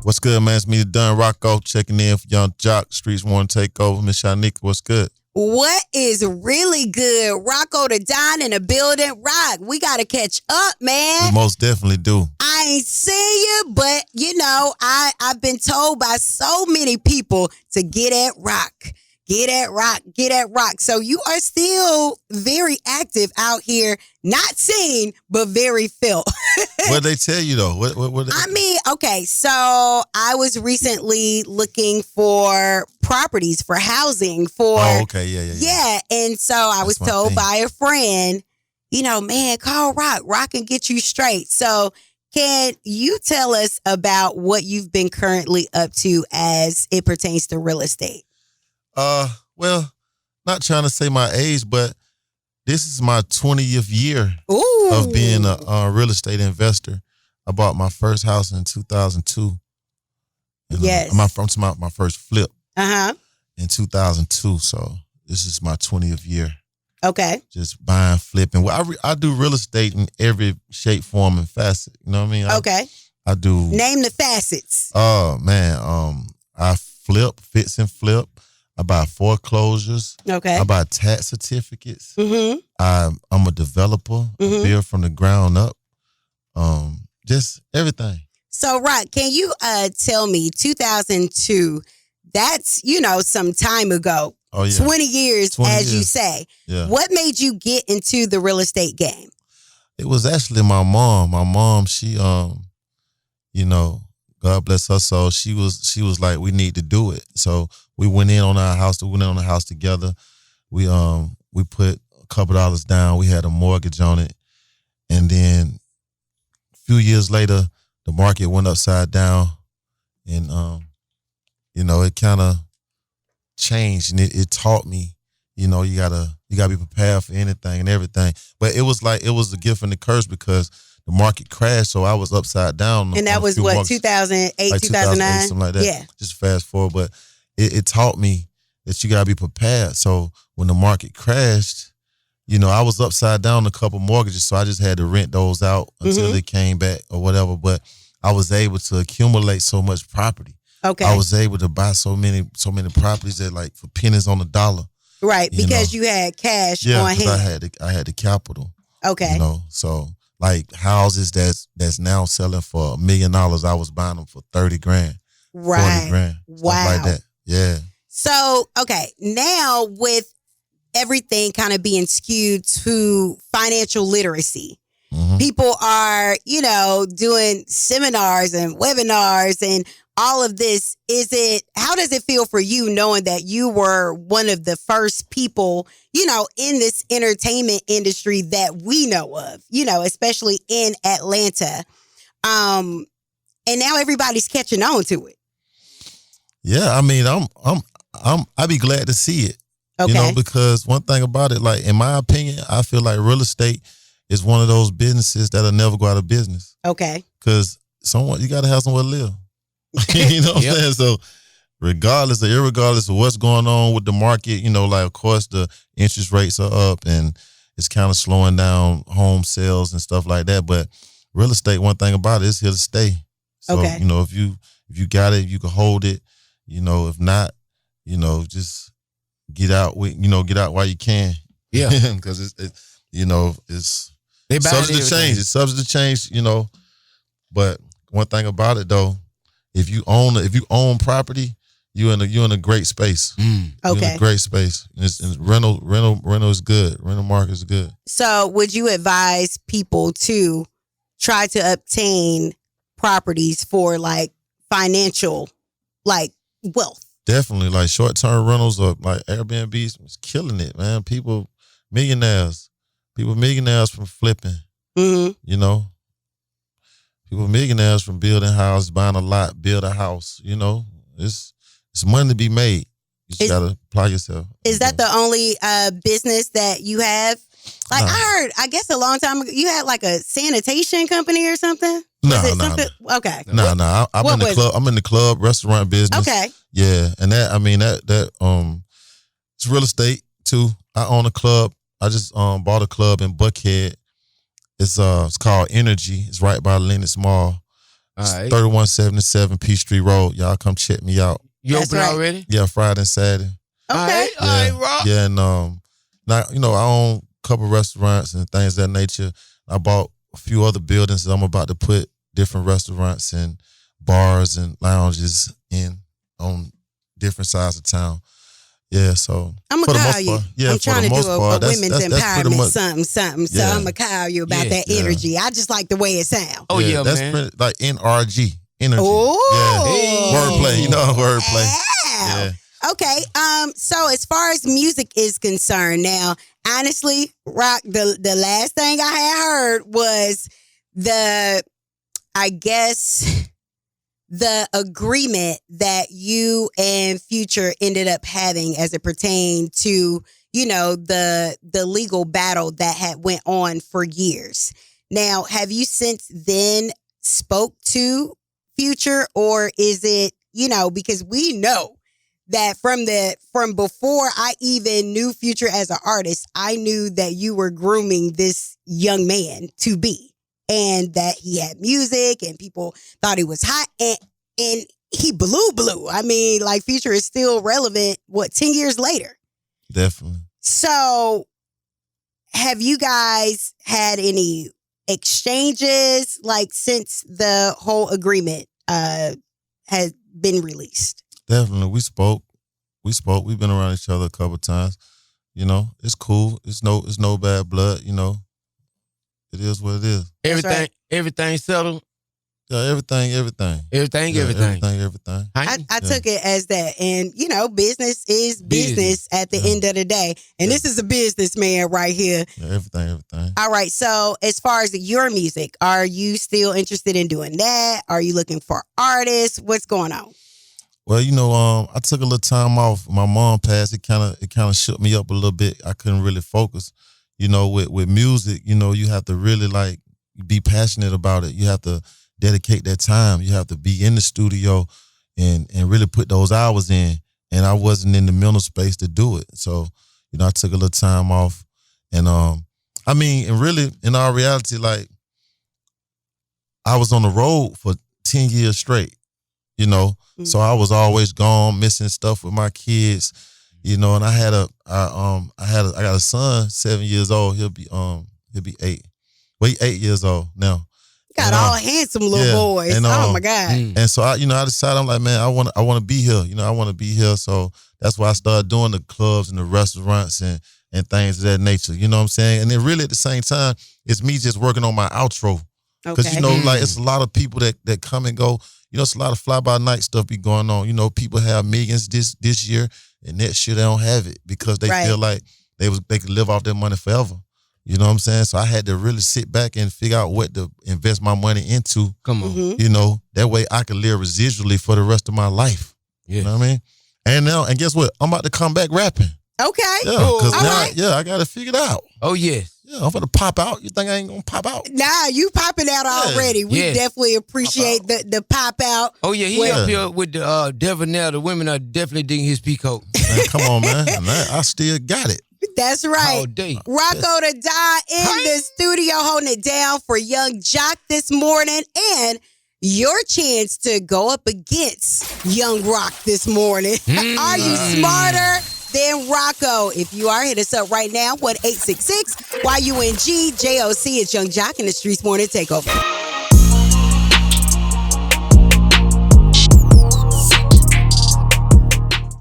What's good, man? It's me, Done Rocko, checking in for Young Joc, Streetz One Takeover. Miss Shanika, what's good? What is really good? Rocko the Don in the building. Rock, we got to catch up, man. We most definitely do. I ain't seen you, but, I've been told by so many people to get at Rock. Get at Rock, get at Rock. So you are still very active out here, not seen, but very felt. What they tell you, though? Okay, so I was recently looking for properties for housing for... Oh, okay, yeah. Yeah, and so I was told by a friend, man, call Rock. Rock can get you straight. So can you tell us about what you've been currently up to as it pertains to real estate? Well, not trying to say my age, but this is my 20th year of being a real estate investor. I bought my first house in 2002. Yes. My first flip in 2002. So this is my 20th year. Okay. Just buying, flipping. Well, I do real estate in every shape, form, and facet. You know what I mean? Okay. I do. Name the facets. Oh, man. I flip, fix and flip. I buy foreclosures. Okay. I buy tax certificates. Mm-hmm. I'm a developer. I build from the ground up. Just everything. So, Rock, can you tell me, 2002, that's, some time ago. Oh, yeah. 20 years, 20 as years. you say. Yeah. What made you get into the real estate game? It was actually my mom. My mom, she, God bless her soul. She was like, we need to do it. So we went in on our house. We went in on the house together. We put a couple dollars down. We had a mortgage on it, and then a few years later, the market went upside down, and it kind of changed, and it taught me, you gotta be prepared for anything and everything. But it was a gift and a curse because the market crashed, so I was upside down. And that was what, 2008, like 2009? Something like that. Yeah. Just fast forward. But it taught me that you got to be prepared. So when the market crashed, I was upside down a couple mortgages, so I just had to rent those out until it came back or whatever. But I was able to accumulate so much property. Okay. I was able to buy so many properties that like for pennies on the dollar. Right, because you had cash on hand. Yeah, I had the capital. Okay. So like houses that's now selling for $1 million, I was buying them for 30 grand, right. 40 grand, wow, stuff like that. Yeah. So okay, now with everything kind of being skewed to financial literacy, people are doing seminars and webinars and all of this. How does it feel for you knowing that you were one of the first people, in this entertainment industry that we know of, especially in Atlanta. And now everybody's catching on to it. Yeah, I mean, I'd be glad to see it. Okay. Because one thing about it, like in my opinion, I feel like real estate is one of those businesses that'll never go out of business. Okay. Because you got to have somewhere to live. You know what I'm saying? So irregardless of what's going on with the market, like of course the interest rates are up and it's kind of slowing down home sales and stuff like that. But real estate, one thing about it, is here to stay. So, okay. If you got it, you can hold it. If not, just get out while you can. Yeah. Because it's subject to change. It's subject to change, But one thing about it though, if you own property, you're in a great space. Okay. You're in a great space. And rental is good. Rental market is good. So would you advise people to try to obtain properties for like financial, like wealth? Definitely. Like short-term rentals or like Airbnb is killing it, man. People millionaires from flipping, People millionaires from building houses, buying a lot, build a house. It's money to be made. You just gotta apply yourself. Is that the only business that you have? Like I heard, I guess a long time ago, you had like a sanitation company or something. No. Okay. No. I'm in the club. I'm in the club restaurant business. Okay. Yeah, and it's real estate too. I own a club. I just bought a club in Buckhead. It's called Energy. It's right by Lenox Mall. All right. 3177 Peachtree Road. Y'all come check me out. You That's open right. already? Yeah, Friday and Saturday. Okay. All right, Rock. Yeah, and now I own a couple restaurants and things of that nature. I bought a few other buildings that I'm about to put different restaurants and bars and lounges in on different sides of town. Yeah, so I'm for gonna the call most you. part, yeah, I'm for trying the to most do a part, women's that's pretty empowerment much, something. So Yeah. I'm gonna call you about Yeah. that energy. I just like the way it sounds. Oh, yeah, that's man. pretty, like NRG energy. Oh, Hey. Wordplay, wordplay. Yeah. Yeah, Okay. So as far as music is concerned, now honestly, Rock, the last thing I had heard was the agreement that you and Future ended up having as it pertained to, the legal battle that had went on for years. Now, have you since then spoke to Future, or is it, because we know that from before I even knew Future as an artist, I knew that you were grooming this young man to be. And that he had music and people thought he was hot and he blew. I mean, like Future is still relevant, 10 years later? definitely. So have you guys had any exchanges like since the whole agreement has been released? Definitely. We spoke. We've been around each other a couple of times. It's cool. It's no bad blood, It is what it is. Everything settled. Yeah, everything. Everything. I took it as that. And, business is business at the end of the day. And this is a businessman right here. Yeah, everything. All right. So as far as your music, are you still interested in doing that? Are you looking for artists? What's going on? Well, I took a little time off. My mom passed. It kind of shook me up a little bit. I couldn't really focus. With music, you have to really like be passionate about it. You have to dedicate that time. You have to be in the studio and really put those hours in. And I wasn't in the mental space to do it. So, I took a little time off. And and really in our reality, like I was on the road for 10 years straight, Mm-hmm. So I was always gone, missing stuff with my kids. And I got a son, 7 years old. He'll be 8. Well, he's 8 years old now. Got all handsome little boys. And, oh my God. And so I decided, I'm like, man, I want to be here. I want to be here. So that's why I started doing the clubs and the restaurants and things of that nature. You know what I'm saying? And then really at the same time, it's me just working on my outro. Because, Okay. like it's a lot of people that come and go. It's a lot of fly-by-night stuff be going on. People have millions this year, and next year they don't have it because they feel like they could live off their money forever. You know what I'm saying? So I had to really sit back and figure out what to invest my money into. Come on. Mm-hmm. That way I could live residually for the rest of my life. Yeah. You know what I mean? And guess what? I'm about to come back rapping. Okay. Yeah, because All now, right. I got to figure it out. Oh, yes. Yeah, I'm going to pop out. You think I ain't going to pop out? Nah, you popping out already. We Yeah. definitely appreciate the pop out. Oh, yeah. He up here with the debonair. The women are definitely digging his peacoat. Man, come on, man. I still got it. That's right. All day. Rocko the Die in the studio holding it down for Young Joc this morning, and your chance to go up against Young Rock this morning. Are you smarter than Rocko? If you are, hit us up right now. 1-866-YUNG-JOC. It's Young Joc in the Streetz Morning Takeover.